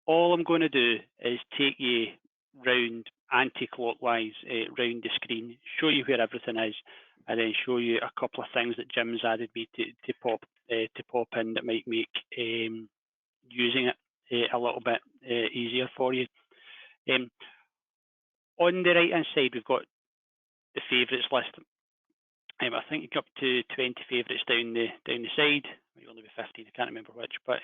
All I'm going to do is take you round anti-clockwise round the screen, show you where everything is, and then show you a couple of things that Jim's added me to pop in that might make using it a little bit easier for you. On the right hand side, we've got the favourites list. I think you get up to 20 favourites down the side. Might only be 15. I can't remember which, but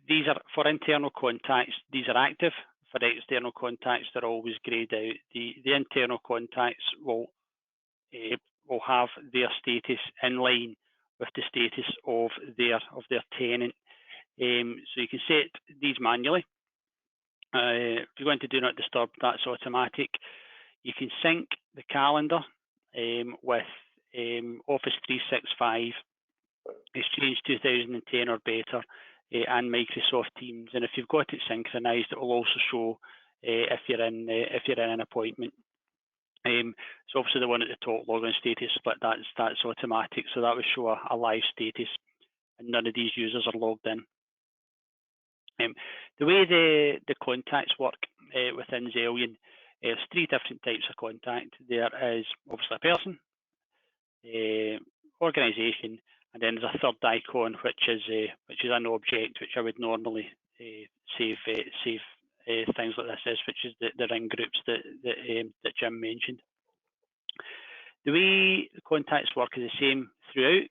these are for internal contacts. These are active. For external contacts, they're always greyed out. The internal contacts will have their status in line with the status of their tenant. So you can set these manually. If you're going to do not disturb, that's automatic. You can sync the calendar with Office 365, Exchange 2010 or better, and Microsoft Teams. And if you've got it synchronized, it will also show if you're in an appointment. So obviously the one at the top, login status, but that's automatic. So that would show a live status, and none of these users are logged in. The way the contacts work within Xelion, there's 3 different types of contact. There is obviously a person, organisation, and then there's a third icon, which is an object, which I would normally save things like this is, which is the ring groups that Jim mentioned. The way the contacts work is the same throughout.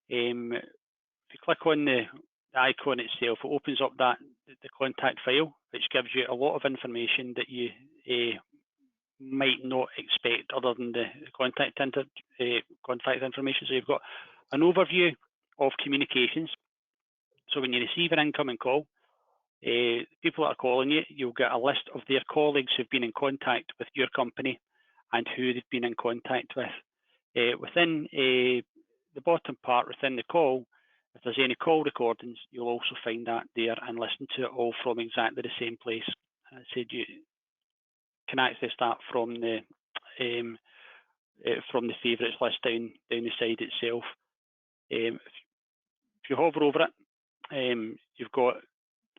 If you click on the icon itself, it opens up the contact file, which gives you a lot of information that you might not expect other than the contact information. So you've got an overview of communications. So when you receive an incoming call, people that are calling you, you'll get a list of their colleagues who've been in contact with your company and who they've been in contact with. Within the bottom part, within the call, if there's any call recordings, you'll also find that there and listen to it all from exactly the same place. I said you can access that from the favourites list down the side itself. If you hover over it, you've got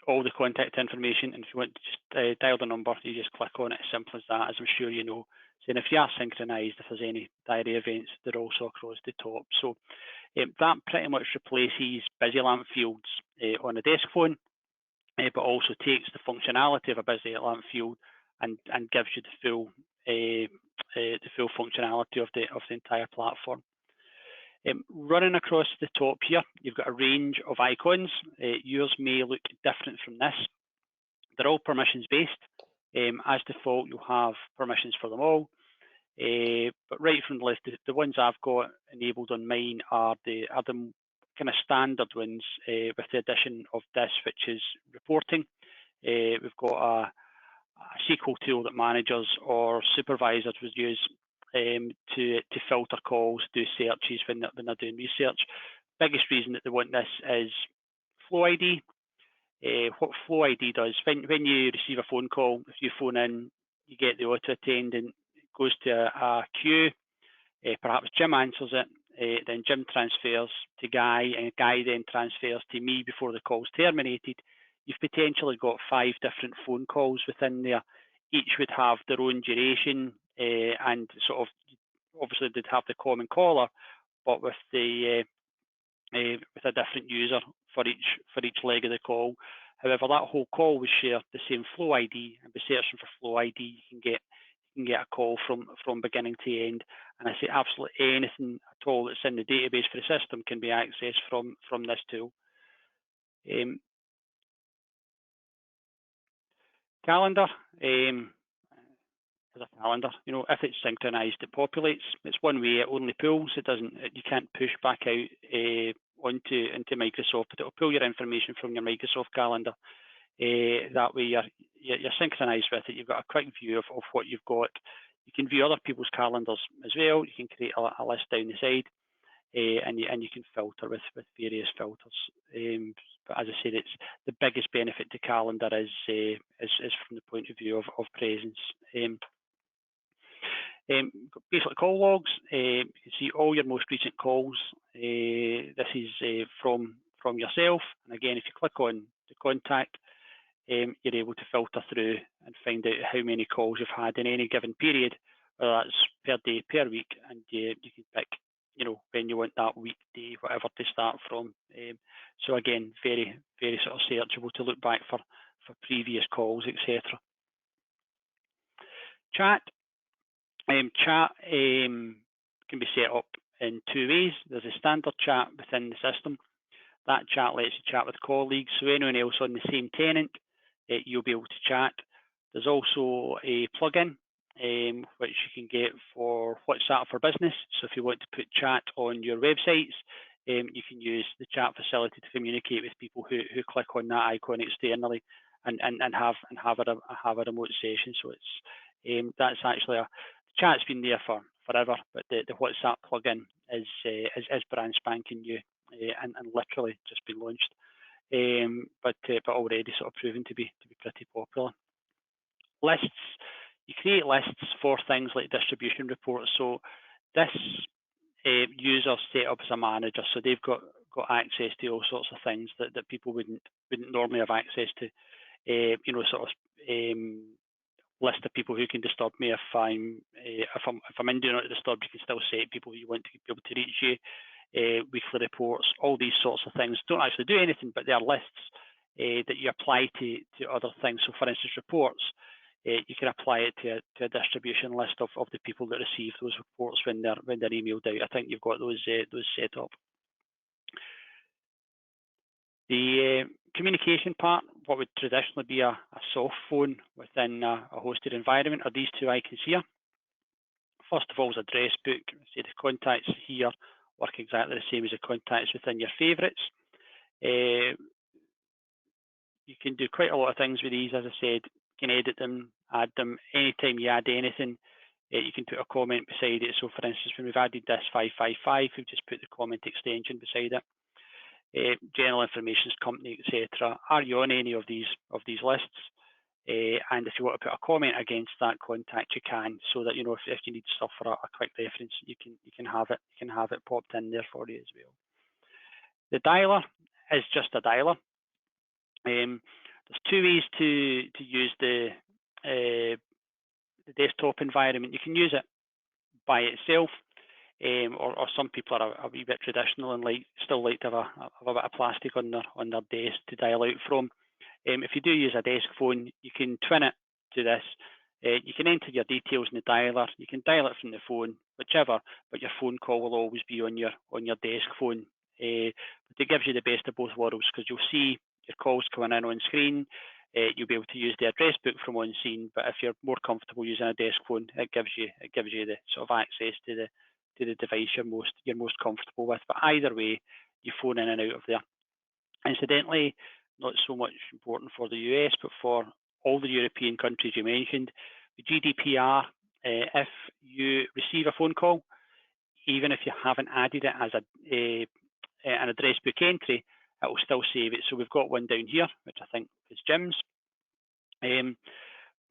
all the contact information, and if you want to just dial the number, you just click on it. As simple as that, as I'm sure you know. So if you are synchronised, if there's any diary events, they're also across the top. So that pretty much replaces busy lamp fields on a desk phone, but also takes the functionality of a busy lamp field and gives you the full functionality of the entire platform. Running across the top here, you've got a range of icons. Yours may look different from this. They're all permissions based. As default, you'll have permissions for them all. But right from the list, the ones I've got enabled on mine are the kind of standard ones with the addition of this, which is reporting. We've got a SQL tool that managers or supervisors would use to filter calls, do searches when they're doing research. Biggest reason that they want this is Flow ID. What Flow ID does, when you receive a phone call, if you phone in, you get the auto attendant, it goes to a queue, perhaps Jim answers it, then Jim transfers to Guy, and Guy then transfers to me before the call's terminated. You've potentially got 5 different phone calls within there. Each would have their own duration, and sort of obviously they'd have the common caller, but with a different user for each leg of the call. However, that whole call would share the same Flow ID, and by searching for Flow ID, you can get a call from beginning to end. And I say absolutely anything at all that's in the database for the system can be accessed from this tool. Calendar is a calendar. You know, if it's synchronized, it populates. It's one way. It only pulls. It doesn't. You can't push back out into Microsoft, but it'll pull your information from your Microsoft calendar. That way, you're synchronized with it. You've got a quick view of what you've got. You can view other people's calendars as well. You can create a list down the side, and you can filter with various filters. But as I said, it's the biggest benefit to calendar is from the point of view of presence. Basically, call logs. You can see all your most recent calls. This is from from yourself. And again, if you click on the contact, you're able to filter through and find out how many calls you've had in any given period, whether that's per day, per week, and you can pick, when you want that weekday, whatever to start from. So again, very, very sort of searchable to look back for previous calls, etc. Chat. Chat can be set up in two ways. There's a standard chat within the system. That chat lets you chat with colleagues, so anyone else on the same tenant, you'll be able to chat. There's also a plugin which you can get for WhatsApp for Business. So if you want to put chat on your websites, you can use the chat facility to communicate with people who click on that icon externally and have a remote session. So it's that's actually the chat's been there for forever, but the WhatsApp plugin is brand spanking new and literally just been launched, but already sort of proven to be pretty popular. Lists. You create lists for things like distribution reports. So this user set up as a manager, so they've got access to all sorts of things that people wouldn't normally have access to. List of people who can disturb me if I'm in do not disturb. You can still set people who you want to be able to reach you. Weekly reports, all these sorts of things don't actually do anything, but they are lists that you apply to other things. So, for instance, reports. You can apply it to a distribution list of the people that receive those reports when they're emailed out. I think you've got those set up. The communication part, what would traditionally be a soft phone within a hosted environment, are these two icons here. First of all is address book. Say the contacts here work exactly the same as the contacts within your favourites. You can do quite a lot of things with these, as I said. You can edit them, add them. Anytime you add anything, you can put a comment beside it. So, for instance, when we've added this 555, we've just put the comment extension beside it. General information, company, etc. Are you on any of these lists? And if you want to put a comment against that contact, you can, so that if you need stuff for a quick reference, you can have it. You can have it popped in there for you as well. The dialer is just a dialer. There's two ways to use the desktop environment. You can use it by itself, or some people are a wee bit traditional and still like to have a bit of plastic on their desk to dial out from. If you do use a desk phone, you can twin it to this. You can enter your details in the dialer. You can dial it from the phone, whichever, but your phone call will always be on your desk phone. But it gives you the best of both worlds, because you'll see your calls coming in on screen. You'll be able to use the address book from on scene, but if you're more comfortable using a desk phone, it gives you the sort of access to the device you're most comfortable with. But either way, you phone in and out of there. Incidentally, not so much important for the US, but for all the European countries you mentioned, the GDPR, if you receive a phone call, even if you haven't added it as an address book entry, it will still save it. So we've got one down here, which I think is Jim's.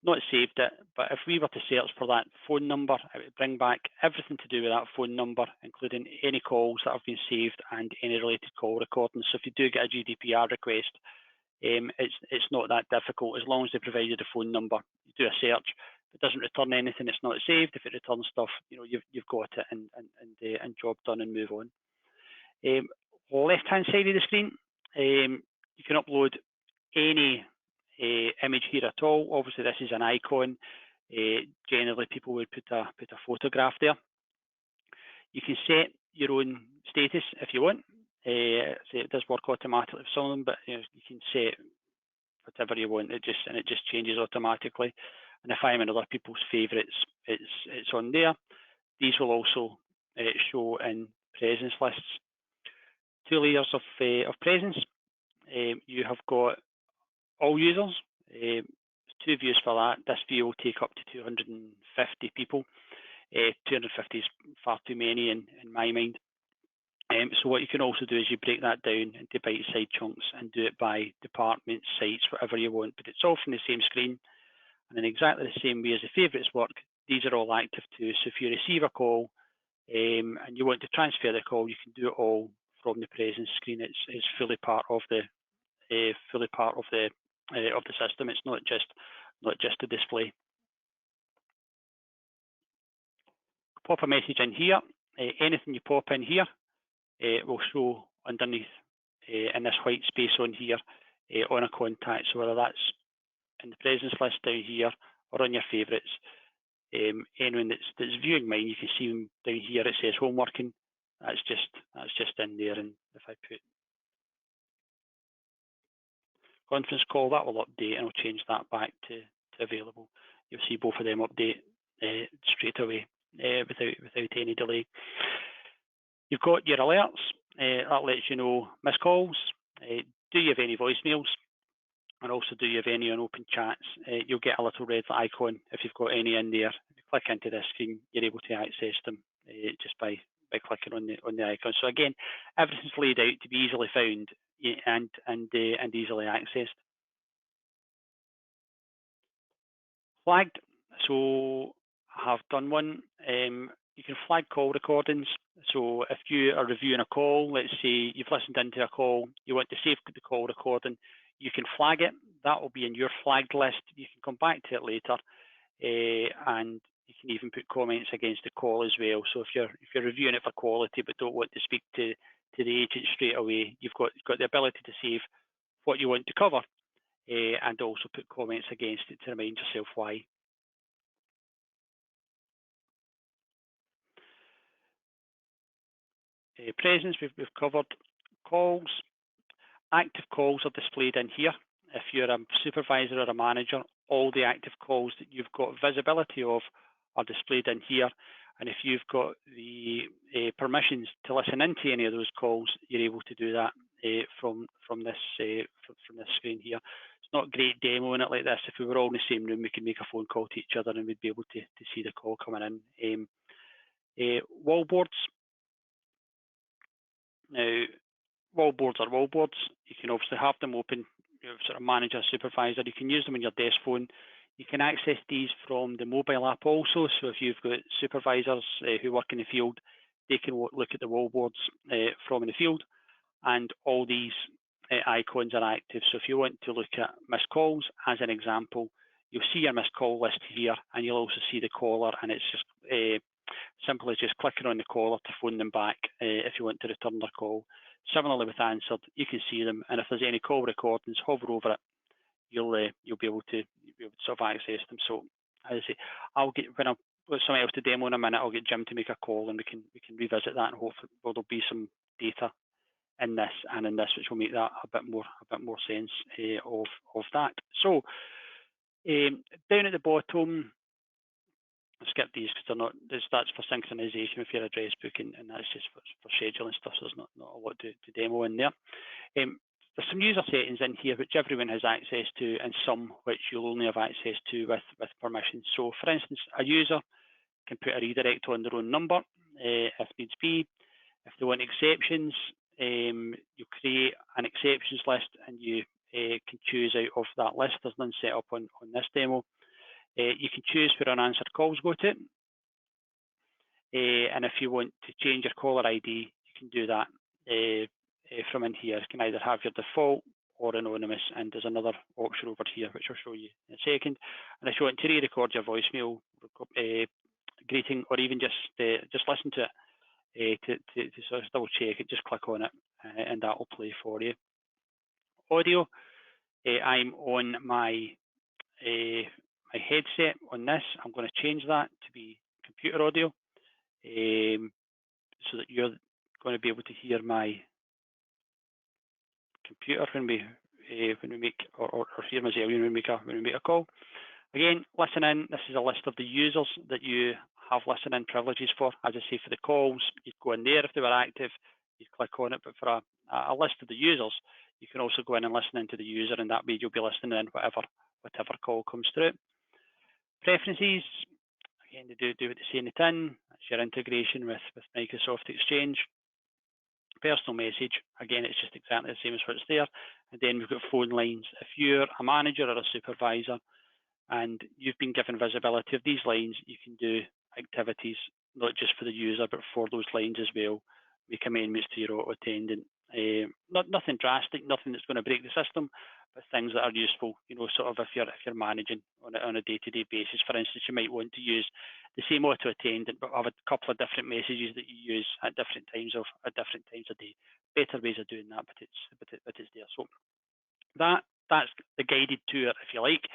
Not saved it, but if we were to search for that phone number, it would bring back everything to do with that phone number, including any calls that have been saved and any related call recordings. So if you do get a GDPR request, it's not that difficult. As long as they provided a phone number, you do a search. If it doesn't return anything, it's not saved. If it returns stuff, you've got it and job done and move on. Left-hand side of the screen, you can upload any image here at all. Obviously, this is an icon. Generally, people would put a photograph there. You can set your own status if you want. So it does work automatically for some of them, but you can set whatever you want. It just changes automatically. And if I'm in other people's favourites, it's on there. These will also show in presence lists. Two layers of presence. You have got all users. Two views for that. This view will take up to 250 people. 250 is far too many in my mind. So what you can also do is you break that down into bite-sized chunks and do it by department, sites, whatever you want. But it's all from the same screen, and in exactly the same way as the favourites work, these are all active too. So if you receive a call and you want to transfer the call, you can do it all from the presence screen. It's fully part of the system. It's not just a display. Pop a message in here. Anything you pop in here will show underneath in this white space on here on a contact. So whether that's in the presence list down here or on your favourites, anyone that's viewing mine, you can see them down here. It says homeworking. That's just in there. And if I put conference call, that will update, and I'll change that back to available. You'll see both of them update straight away without any delay. You've got your alerts. That lets you know missed calls. Do you have any voicemails? And also, do you have any unopened chats? You'll get a little red icon if you've got any in there. If you click into this screen, you're able to access them just by clicking on the icon. So again, everything's laid out to be easily found and easily accessed. Flagged. So I have done one. You can flag call recordings. So if you are reviewing a call, let's say you've listened into a call, you want to save the call recording, you can flag it. That will be in your flagged list. You can come back to it later, and you can even put comments against the call as well. So if you're reviewing it for quality but don't want to speak to the agent straight away, you've got the ability to save what you want to cover, and also put comments against it to remind yourself why. Presence, we've covered. Calls. Active calls are displayed in here. If you're a supervisor or a manager, all the active calls that you've got visibility of are displayed in here. And if you've got the permissions to listen into any of those calls, you're able to do that from this screen here. It's not great demoing it like this. If we were all in the same room, we could make a phone call to each other and we'd be able to see the call coming in. Wallboards. Now, wallboards are wallboards. You can obviously have them open, sort of manager, supervisor. You can use them on your desk phone. You can access these from the mobile app also. So if you've got supervisors who work in the field, they can look at the wallboards from the field, and all these icons are active. So if you want to look at missed calls, as an example, you'll see your missed call list here, and you'll also see the caller, and it's just simply just clicking on the caller to phone them back if you want to return their call. Similarly with answered, you can see them, and if there's any call recordings, hover over it. You'll be able to sort of access them. So as I say, I'll get when I've got something else to demo in a minute, I'll get Jim to make a call, and we can revisit that, and hopefully there'll be some data in this and in this, which will make that a bit more sense of that. So down at the bottom, I'll skip these because they're not. That's for synchronization with your address book, and that's just for scheduling stuff. So there's not a lot to demo in there. There's some user settings in here which everyone has access to, and some which you'll only have access to with permission. So, for instance, a user can put a redirect on their own number if needs be. If they want exceptions, you create an exceptions list, and you can choose out of that list. There's none set up on this demo. You can choose where unanswered calls go to, and if you want to change your caller ID, you can do that from in here. You can either have your default or anonymous, and there's another option over here which I'll show you in a second. And if you want to re-record your voicemail greeting, or even just listen to it to sort of double check it, just click on it, and that will play for you. Audio. I'm on my headset on this. I'm going to change that to be computer audio, so that you're going to be able to hear my computer when we make or hear my Xelion when we make a call. Again, listen in. This is a list of the users that you have listen in privileges for. As I say, for the calls, you'd go in there if they were active, you'd click on it. But for a list of the users, you can also go in and listen into the user, and that way you'll be listening in whatever call comes through. Preferences, again, they do what they say in the tin. That's your integration with Microsoft Exchange. Personal message, again, it's just exactly the same as what's there. And then we've got phone lines. If you're a manager or a supervisor and you've been given visibility of these lines, you can do activities, not just for the user, but for those lines as well, make amendments to your auto attendant. Nothing drastic, nothing that's going to break the system, but things that are useful. Sort of if you're managing on a day-to-day basis. For instance, you might want to use the same auto attendant, but have a couple of different messages that you use at different times of day. Better ways of doing that, but it's there. So that's the guided tour, if you like.